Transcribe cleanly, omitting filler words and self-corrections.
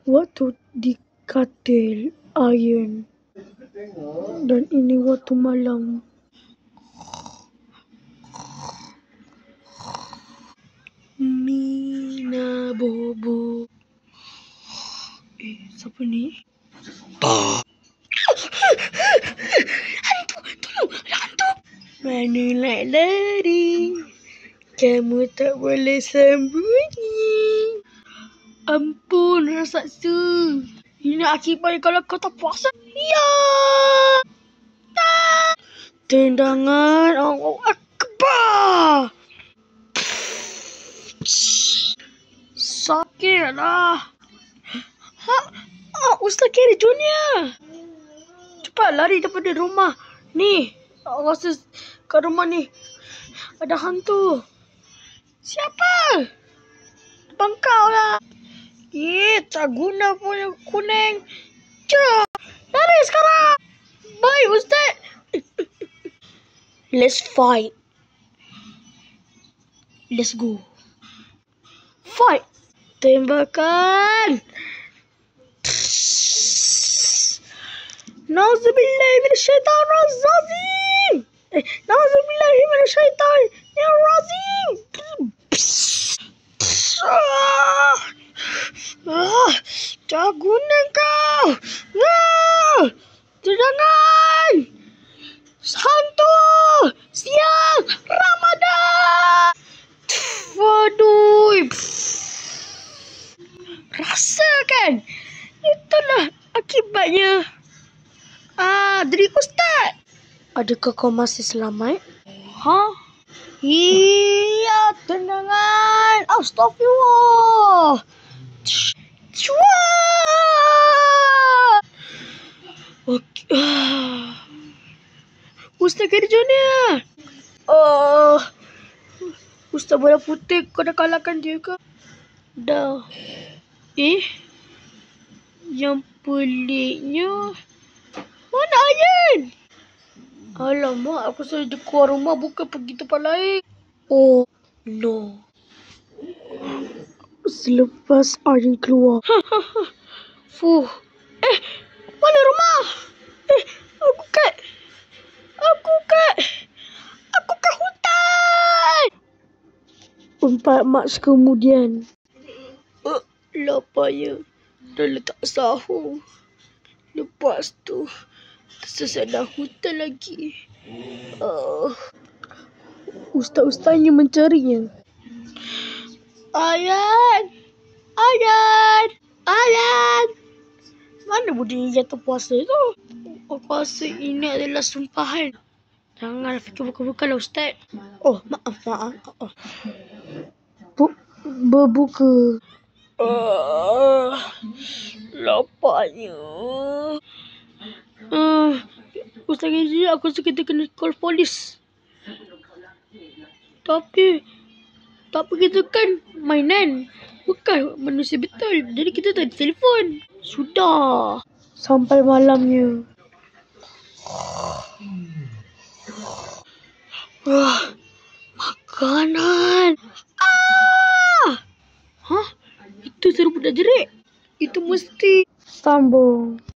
Waktu di katil iron. Dan ini waktu malam. Mina Bobo. Siapa ni? Hantu! Tolong! Hantu! Mana nak lari? Kamu tak boleh sembunyi. Ampun Rasaksu. Ini akibatnya kalau kau tak puasa. Ya! Tendangan Allah Akbar. Sakit lah. Ustaz Kerry Junior. Cepat lari daripada rumah. Ni, rasa kat rumah ni ada hantu. Siapa? Bangkau lah. Tak guna punya kuning. Lari sekarang. Bye Ustaz. Let's fight. Let's go. Fight. Tembakan. Nauzubillahi minasyaitanirrajim. Nauzubillahi minasyaitanirrajim. Tak guna kau. Tendangan. Hantu. Siang Ramadan. Waduh. Rasakan. Itulah akibatnya. Dari Ustaz. Adakah kau masih selamat? Iya, tendangan. Astagfirullah. Okay. Ustaz Kerry Junior. Ustaz bola putih, kau dah kalahkan dia ke? Dah. Yang peliknya, mana Ayan? Alamak, aku saja keluar rumah bukan pergi tempat lain. Oh, no. Selepas Ayan keluar. Mana rumah? Aku kat hutan. 4 Mac kemudian. Lapaknya dah letak sahur. Lepas tu tersesat dalam hutan lagi. Ustaz-ustaznya mencarinya. Ayan. Mana budi jatuh puasa tu? Aku rasa ini adalah sumpahan. Jangan fikir buka-buka lah Ustaz. Maaf. Berbuka. Lapaknya. Ustaz Kerry, aku rasa kita kena call polis. Tapi kita kan mainan. Bukan manusia betul. Jadi kita tak ada telefon. Sudah. Sampai malamnya. Makanan. Itu serupu dah jerit. Itu mesti sambung.